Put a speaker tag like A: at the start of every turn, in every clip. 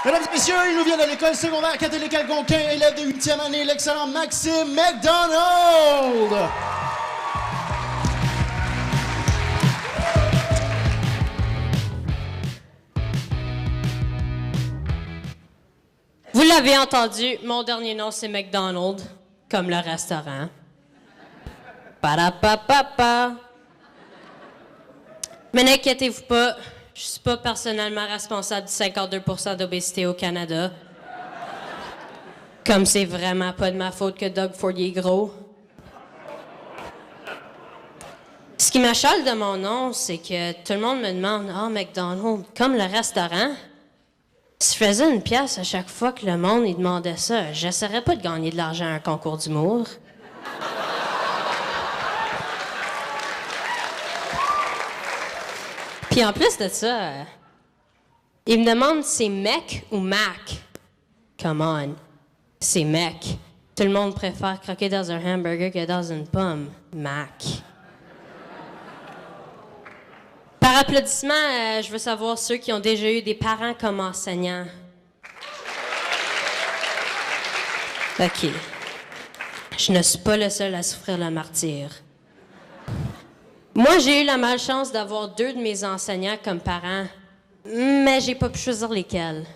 A: Mesdames et messieurs, il nous vient de l'école secondaire catholique Algonquin, élève de 8e année, l'excellent Maxime McDonald.
B: Vous l'avez entendu, mon dernier nom c'est McDonald, comme le restaurant. Parapapapa. Mais n'inquiétez-vous pas, je suis pas personnellement responsable du 52% d'obésité au Canada. Comme c'est vraiment pas de ma faute que Doug Ford est gros. Ce qui m'achale de mon nom, c'est que tout le monde me demande « Ah, McDonald, comme le restaurant? » Si je faisais une pièce à chaque fois que le monde il demandait ça, j'essaierais pas de gagner de l'argent à un concours d'humour. Puis en plus de ça, ils me demandent c'est mec ou Mac. Come on, c'est mec. Tout le monde préfère croquer dans un hamburger que dans une pomme. Mac. Par applaudissement, je veux savoir ceux qui ont déjà eu des parents comme enseignants. OK. Je ne suis pas le seul à souffrir le martyre. Moi, j'ai eu la malchance d'avoir 2 de mes enseignants comme parents, mais j'ai pas pu choisir lesquels.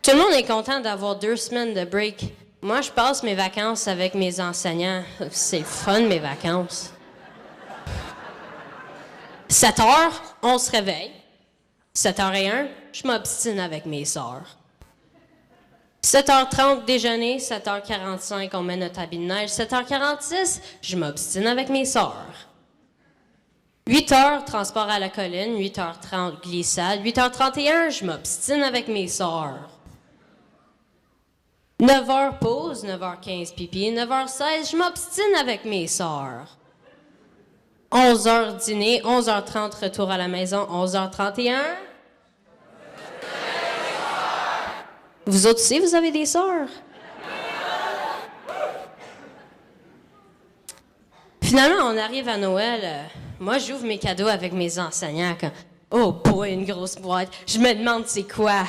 B: Tout le monde est content d'avoir 2 semaines de break. Moi, je passe mes vacances avec mes enseignants. C'est fun, mes vacances. 7 heures, on se réveille. 7h01, je m'obstine avec mes sœurs. 7h30, déjeuner. 7h45, on met notre habit de neige. 7h46, je m'obstine avec mes sœurs. 8h, transport à la colline. 8h30, glissade. 8h31, je m'obstine avec mes sœurs. 9h, pause. 9h15, pipi. 9h16, je m'obstine avec mes sœurs. 11h, dîner. 11h30, retour à la maison. 11h31. Vous autres aussi, vous avez des sœurs? Finalement, on arrive à Noël. Moi, j'ouvre mes cadeaux avec mes enseignants. Oh boy, une grosse boîte. Je me demande c'est quoi?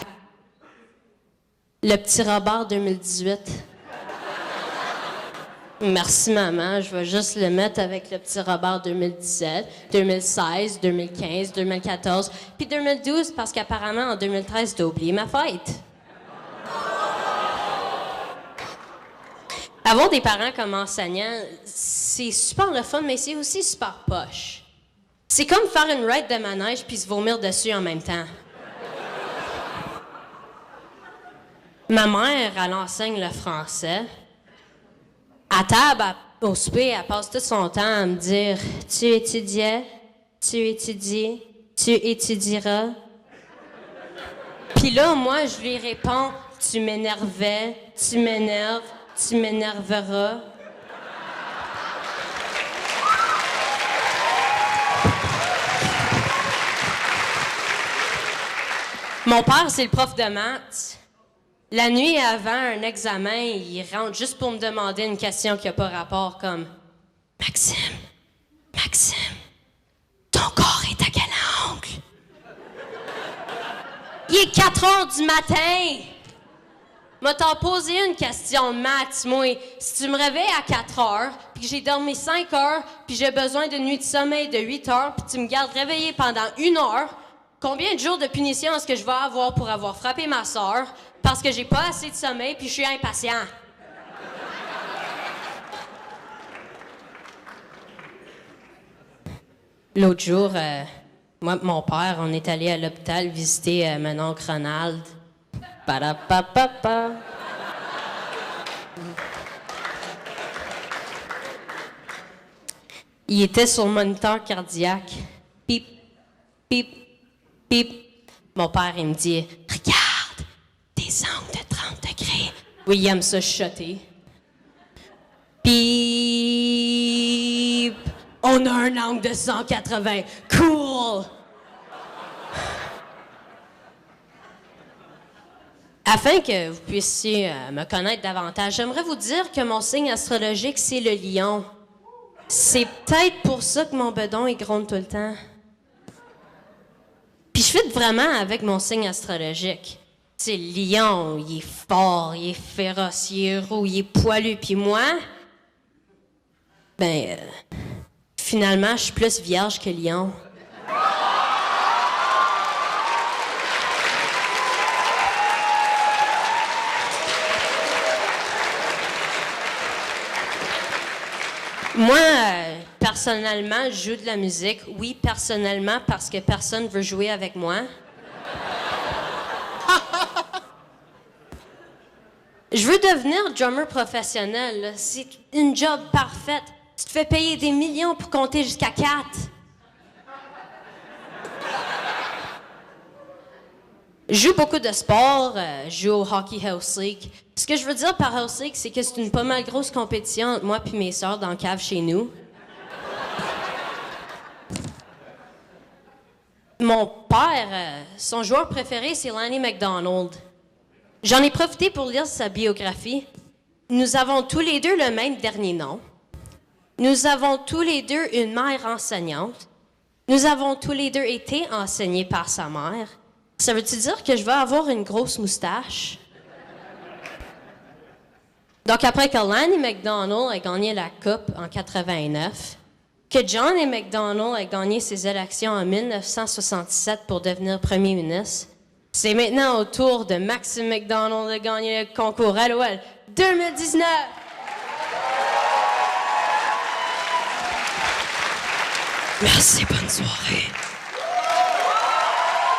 B: Le petit Robert 2018. Merci, maman. Je vais juste le mettre avec le petit Robert 2017, 2016, 2015, 2014, puis 2012, parce qu'apparemment, en 2013, t'as oublié ma fête. Avoir des parents comme enseignants, c'est super le fun, mais c'est aussi super poche. C'est comme faire une ride de manège puis se vomir dessus en même temps. Ma mère, elle enseigne le français. À table, au souper, elle passe tout son temps à me dire « Tu étudiais, tu étudies, tu étudieras. » Puis là, moi, je lui réponds « Tu m'énervais, tu m'énerves, tu m'énerveras. » Mon père, c'est le prof de maths. La nuit avant un examen, il rentre juste pour me demander une question qui n'a pas rapport, comme « Maxime, ton corps est à quel angle? » Il est 4 heures du matin! M'a t'en posé une question de maths, moi. Si tu me réveilles à 4 heures, puis que j'ai dormi 5 heures, puis j'ai besoin d'une nuit de sommeil de 8 heures, puis tu me gardes réveillé pendant 1 heure, combien de jours de punition est-ce que je vais avoir pour avoir frappé ma sœur parce que j'ai pas assez de sommeil puis je suis impatient? L'autre jour, moi et mon père, on est allé à l'hôpital visiter mon oncle Ronald. Parapapapa. Il était sur le moniteur cardiaque. Pip, pip, pip. Mon père, il me dit « Regarde, des angles de 30 degrés. » Oui, il aime ça chuchoter. Pip. On a un angle de 180. Cool. Afin que vous puissiez me connaître davantage, j'aimerais vous dire que mon signe astrologique, c'est le lion. C'est peut-être pour ça que mon bedon, il gronde tout le temps. Puis je fit vraiment avec mon signe astrologique. C'est lion, il est fort, il est féroce, il est roux, il est poilu, puis moi, finalement, je suis plus vierge que lion. Moi, personnellement, je joue de la musique. Oui, personnellement, parce que personne veut jouer avec moi. Je veux devenir drummer professionnel, là. C'est une job parfaite. Tu te fais payer des millions pour compter jusqu'à 4. Je joue beaucoup de sport. Je joue au Hockey House League. Ce que je veux dire par House League, c'est que c'est une pas mal grosse compétition entre moi et mes sœurs dans le cave chez nous. Mon père, son joueur préféré, c'est Lanny McDonald. J'en ai profité pour lire sa biographie. Nous avons tous les deux le même dernier nom. Nous avons tous les deux une mère enseignante. Nous avons tous les deux été enseignés par sa mère. Ça veut-tu dire que je vais avoir une grosse moustache? Donc, après que Lanny McDonald a gagné la Coupe en 89, que John A. McDonald a gagné ses élections en 1967 pour devenir premier ministre, c'est maintenant au tour de Maxime McDonald de gagner le concours à l'OL 2019. Merci, bonne soirée.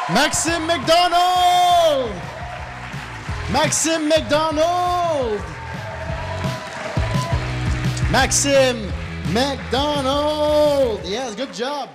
A: Maxime McDonald! Maxime McDonald! Maxime McDonald! Yes, good job!